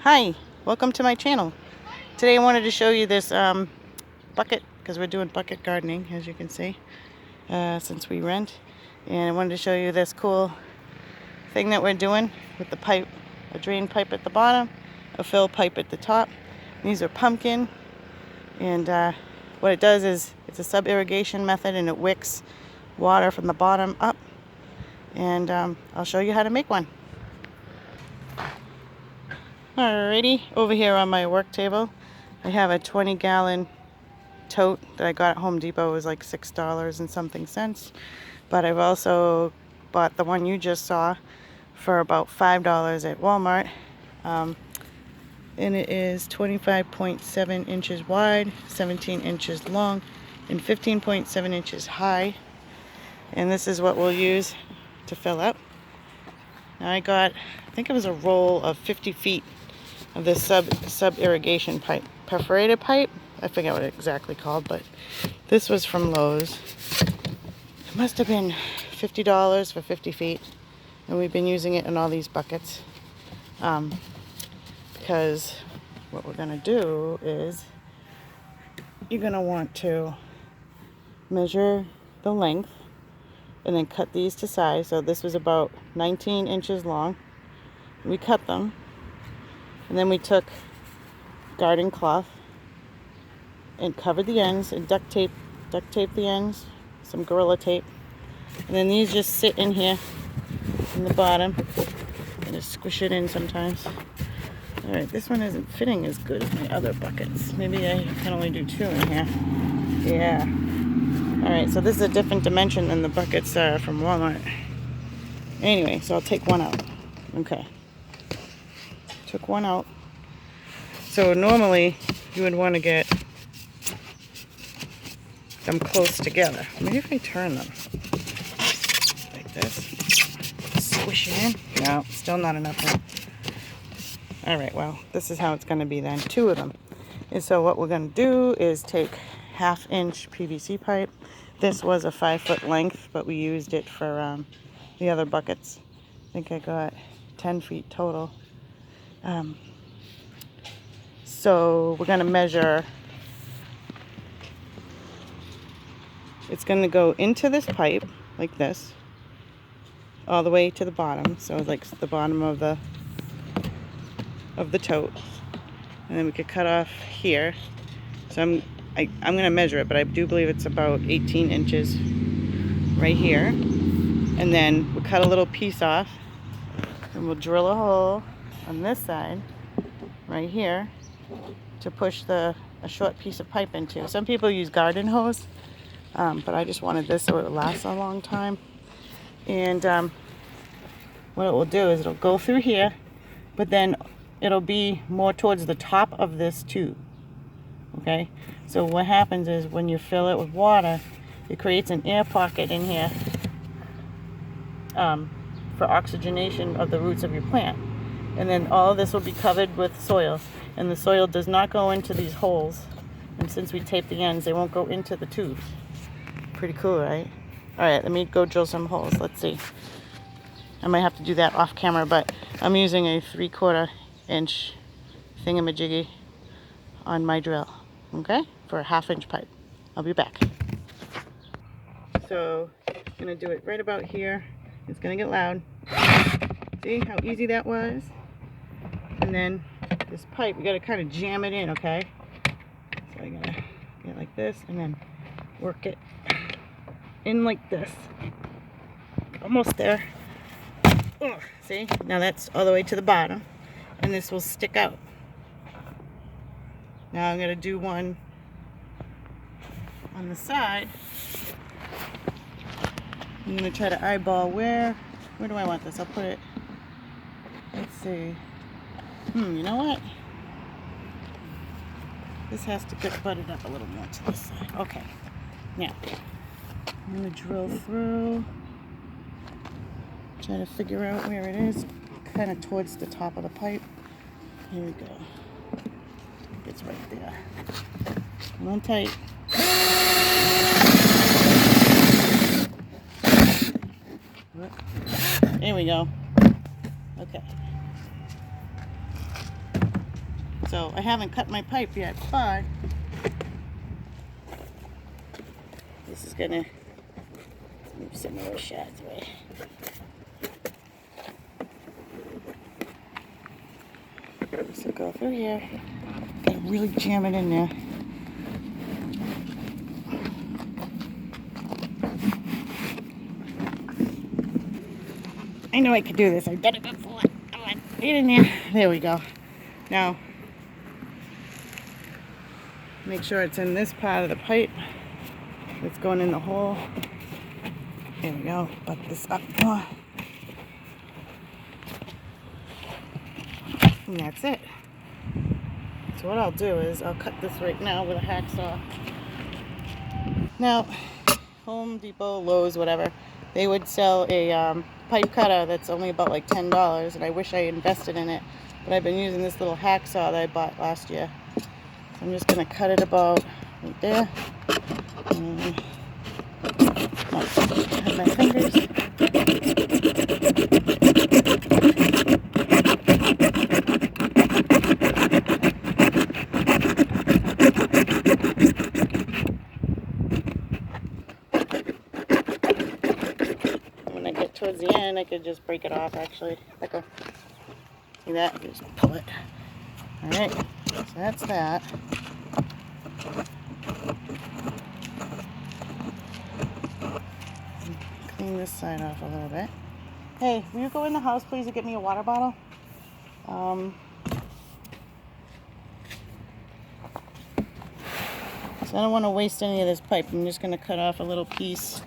Hi, welcome to my channel. Today I wanted to show you this bucket, because we're doing bucket gardening, as you can see, since we rent. And I wanted to show you this cool thing that we're doing with the pipe, a drain pipe at the bottom, a fill pipe at the top. These are pumpkin, and what it does is it's a sub-irrigation method, and it wicks water from the bottom up. And I'll show you how to make one. Alrighty, over here on my work table, I have a 20-gallon tote that I got at Home Depot. It was like $6 and something cents. But I've also bought the one you just saw for about $5 at Walmart. And it is 25.7 inches wide, 17 inches long, and 15.7 inches high. And this is what we'll use to fill up. Now I got, I think it was a roll of 50 feet of this sub irrigation pipe, perforated pipe. I forget what it exactly called, but this was from Lowe's. It must have been $50 for 50 feet, and we've been using it in all these buckets because what we're gonna do is you're gonna want to measure the length and then cut these to size. So this was about 19 inches long. We cut them. And then we took garden cloth and covered the ends and duct tape the ends, some Gorilla Tape. And then these just sit in here in the bottom and just squish it in sometimes. Alright, this one isn't fitting as good as my other buckets. Maybe I can only do 2 in here. Yeah. Alright, so this is a different dimension than the buckets from Walmart. Anyway, so I'll take one out. Okay. Took one out. So normally you would want to get them close together. Maybe if I turn them like this, squish it in. No, still not enough room. Alright, well, this is how it's going to be then. 2 of them. And so what we're going to do is take 1/2-inch PVC pipe. This was a 5-foot length, but we used it for the other buckets. I think I got 10 feet total. So we're going to measure, it's going to go into this pipe like this all the way to the bottom, so it's like the bottom of the tote, and then we could cut off here. So I'm going to measure it, but I do believe it's about 18 inches right here, and then we'll cut a little piece off and we'll drill a hole on this side right here to push a short piece of pipe into. Some people use garden hose, but I just wanted this so it would last a long time. And what it will do is it'll go through here, but then it'll be more towards the top of this tube. Okay, so what happens is when you fill it with water, it creates an air pocket in here for oxygenation of the roots of your plant. And then all of this will be covered with soil, and the soil does not go into these holes. And since we tape the ends, they won't go into the tubes. Pretty cool, right? Alright, let me go drill some holes. Let's see. I might have to do that off camera, but I'm using a 3/4 inch thingamajiggy on my drill. Okay? For a 1/2-inch pipe. I'll be back. So, I'm going to do it right about here. It's going to get loud. See how easy that was? And then this pipe, we got to kind of jam it in, okay? So I gotta get it like this and then work it in like this. Almost there. Oh, see? Now that's all the way to the bottom, and this will stick out. Now I'm gonna do one on the side. I'm gonna try to eyeball where do I want this? I'll put it, let's see. You know what? This has to get butted up a little more to this side. Okay. Now, I'm going to drill through. Try to figure out where it is. Kind of towards the top of the pipe. Here we go. It's right there. Come on tight. There we go. Okay. So I haven't cut my pipe yet, but this is gonna move some of those shads away. This will go through here. Gotta really jam it in there. I know I could do this. I've done it before. Come on, get in there. There we go. Now, make sure it's in this part of the pipe that's going in the hole. There we go. Butt this up more. And that's it. So what I'll do is I'll cut this right now with a hacksaw. Now, Home Depot, Lowe's, whatever, they would sell a pipe cutter that's only about like $10, and I wish I invested in it, but I've been using this little hacksaw that I bought last year. So I'm just going to cut it about right there. And cut my fingers. When I get towards the end, I could just break it off actually. Like a, see that? I can just pull it. Alright, so that's that. Clean this side off a little bit. Hey, will you go in the house please and get me a water bottle? So I don't want to waste any of this pipe. I'm just going to cut off a little piece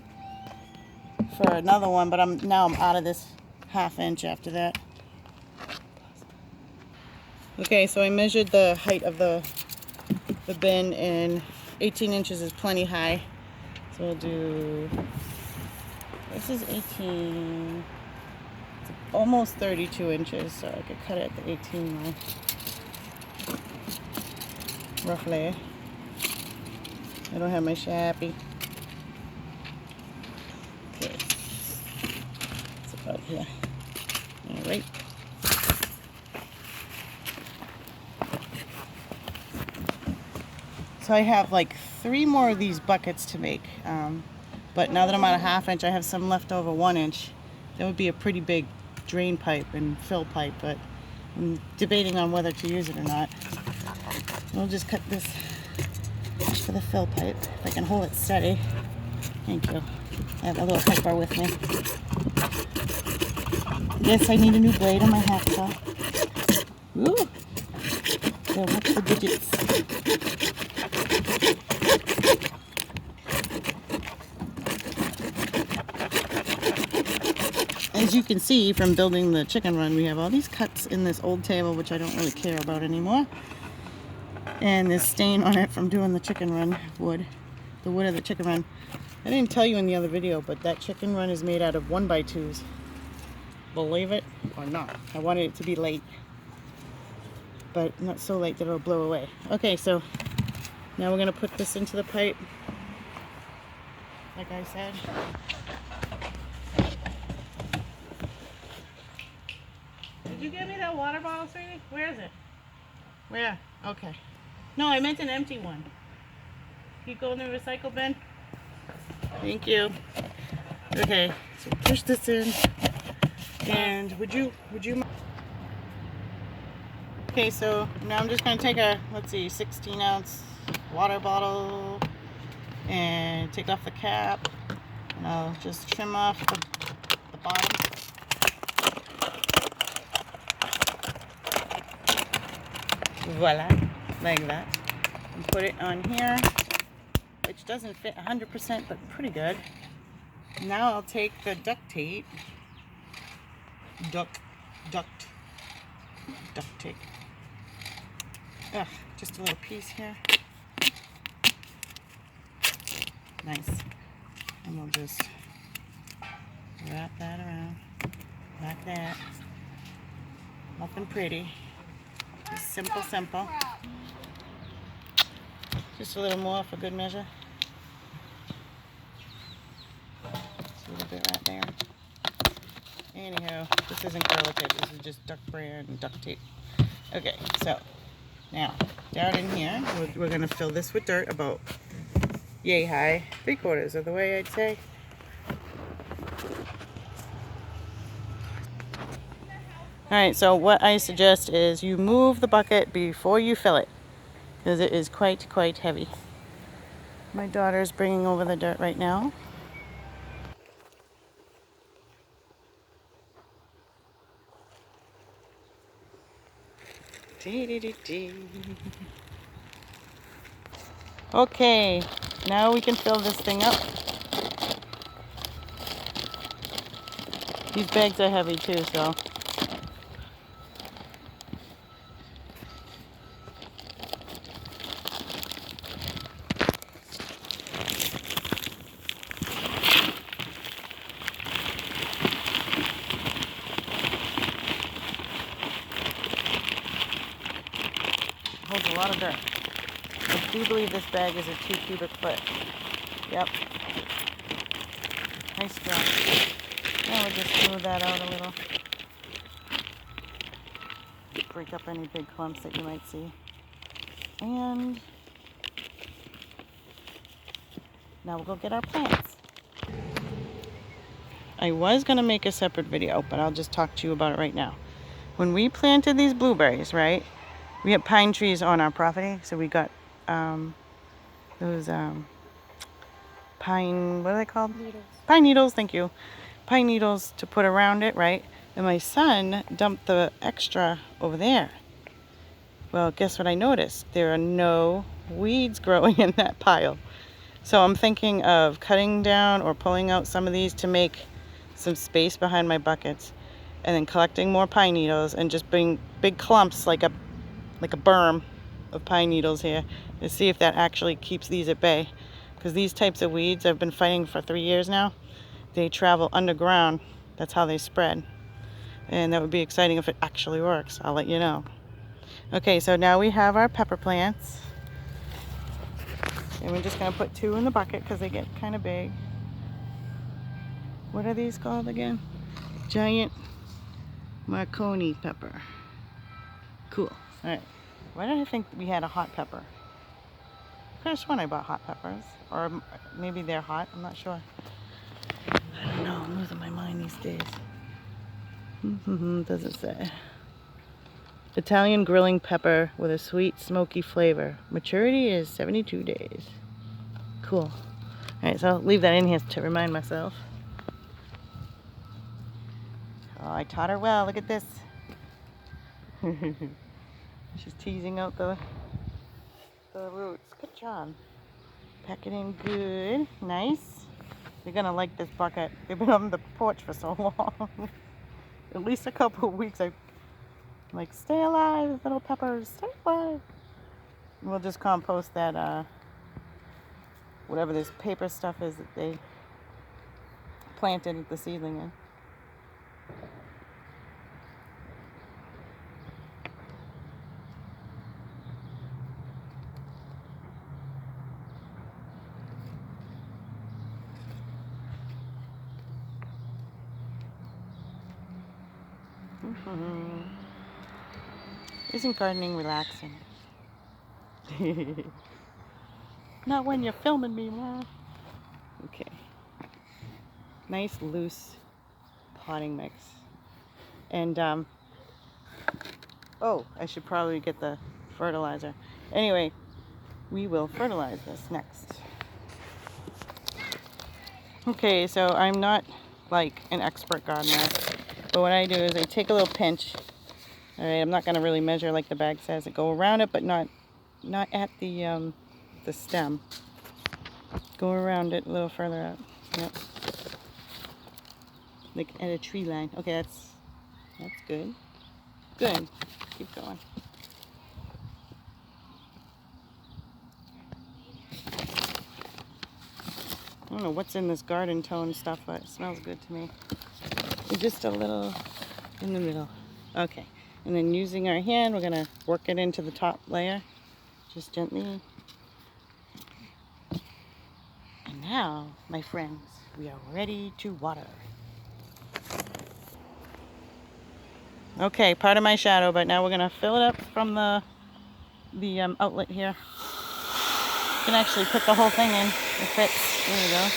for another one, but now I'm out of this 1/2 inch after that. Okay, so I measured the height of the bin, and 18 inches is plenty high. So we'll do, this is 18, it's almost 32 inches, so I could cut it at the 18 line, roughly. I don't have my Sharpie. Okay, it's about here. All right. So I have like 3 more of these buckets to make, but now that I'm at a 1/2 inch, I have some left over 1 inch. That would be a pretty big drain pipe and fill pipe, but I'm debating on whether to use it or not. We'll just cut this for the fill pipe, if I can hold it steady. Thank you. I have a little pipe bar with me. Yes, I need a new blade on my hacksaw. Ooh! So what's the digits? As you can see from building the chicken run, we have all these cuts in this old table, which I don't really care about anymore. And this stain on it from doing the chicken run wood, the wood of the chicken run. I didn't tell you in the other video, but that chicken run is made out of 1x2s. Believe it or not. I wanted it to be late, but not so late that it'll blow away. Okay, so now we're gonna put this into the pipe, like I said. Did you give me that water bottle, sweetie? Where is it? Where? Okay. No, I meant an empty one. Can you go in the recycle bin? Thank you. Okay, so push this in. And would you? Okay, so now I'm just going to take a, let's see, 16-ounce water bottle and take off the cap. And I'll just trim off the bottom. Voila, like that. And put it on here, which doesn't fit 100%, but pretty good. Now I'll take the duct tape. Duct tape. Ugh, just a little piece here. Nice. And we'll just wrap that around like that. Nothing pretty. Just simple, simple. Just a little more for good measure. Just a little bit right there. Anyhow, this isn't Irrigated, this is just duck brand duct tape. Okay, so Now, down in here, we're going to fill this with dirt about yay high, 3/4 of the way, I'd say. Alright, so what I suggest is you move the bucket before you fill it, because it is quite heavy. My daughter's bringing over the dirt right now. Okay, now we can fill this thing up. These bags are heavy too, so. Holds a lot of dirt. I do believe this bag is a 2 cubic foot. Yep. Nice job. Now we'll just smooth that out a little. Break up any big clumps that you might see. And now we'll go get our plants. I was going to make a separate video, but I'll just talk to you about it right now. When we planted these blueberries, right, we have pine trees on our property, so we got those pine, what are they called? Needles. Pine needles, thank you. Pine needles to put around it, right? And my son dumped the extra over there. Well, guess what I noticed? There are no weeds growing in that pile. So I'm thinking of cutting down or pulling out some of these to make some space behind my buckets, and then collecting more pine needles and just bring big clumps like a berm of pine needles here to see if that actually keeps these at bay. Because these types of weeds I've been fighting for 3 years now. They travel underground. That's how they spread. And that would be exciting if it actually works. I'll let you know. Okay, so now we have our pepper plants. And we're just going to put 2 in the bucket because they get kind of big. What are these called again? Giant Marconi pepper. Cool. Alright. Why did I think we had a hot pepper? I could have sworn I bought hot peppers. Or maybe they're hot. I'm not sure. I don't know. I'm losing my mind these days. Doesn't say. Italian grilling pepper with a sweet, smoky flavor. Maturity is 72 days. Cool. Alright, so I'll leave that in here to remind myself. Oh, I taught her well. Look at this. She's teasing out the roots. Good job. Pack it in good. Nice. You're going to like this bucket. They've been on the porch for so long. At least a couple of weeks. I'm like, stay alive, little peppers. Stay alive. And we'll just compost that, whatever this paper stuff is that they planted the seedling in. Isn't gardening relaxing? Not when you're filming me, Mom. Okay. Nice loose potting mix. And oh, I should probably get the fertilizer. Anyway, we will fertilize this next. Okay, so I'm not like an expert gardener, but what I do is I take a little pinch. All right, I'm not going to really measure like the bag says. I go around it, but not at the stem. Go around it a little further out. Yep. Like at a tree line. Okay, that's good. Good. Keep going. I don't know what's in this garden tone stuff, but it smells good to me. Just a little in the middle. Okay. And then using our hand, we're going to work it into the top layer. Just gently. And now, my friends, we are ready to water. Okay, part of my shadow, but now we're going to fill it up from the the outlet here. You can actually put the whole thing in. It fits. There you go.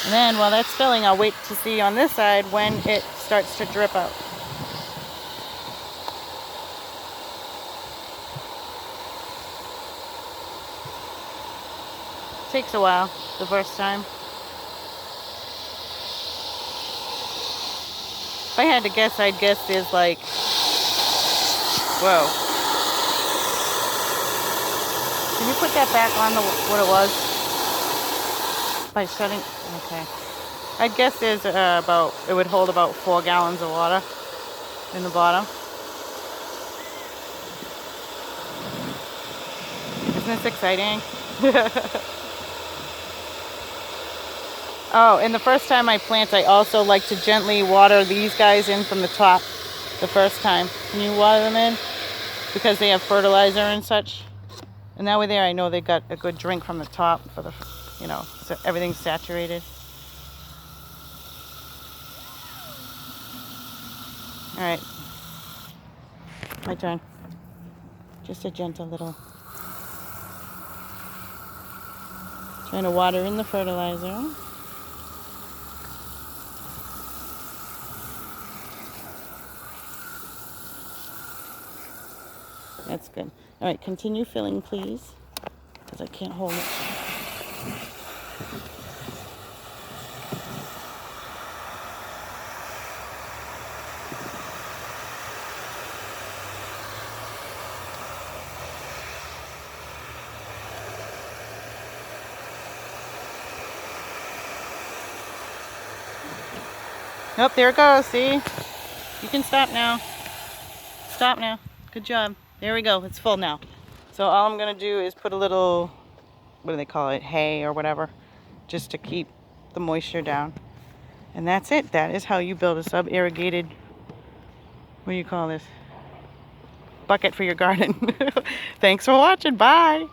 And then while that's filling, I'll wait to see on this side when it starts to drip out. Takes a while the first time. If I had to guess, I'd guess there's like, whoa. Can you put that back on what it was? By shutting, okay. I'd guess there's it would hold about 4 gallons of water in the bottom. Isn't this exciting? Oh, and the first time I plant, I also like to gently water these guys in from the top the first time. Can you water them in? Because they have fertilizer and such. And that way there, I know they got a good drink from the top for the, you know, so everything's saturated. All right, my turn. Just a gentle little. Trying to water in the fertilizer. That's good. All right, continue filling, please, because I can't hold it. Nope, there it goes. See? You can stop now. Stop now. Good job. There we go. It's full now. So all I'm going to do is put a little, what do they call it, hay or whatever, just to keep the moisture down. And that's it. That is how you build a sub-irrigated, what do you call this? Bucket for your garden. Thanks for watching. Bye.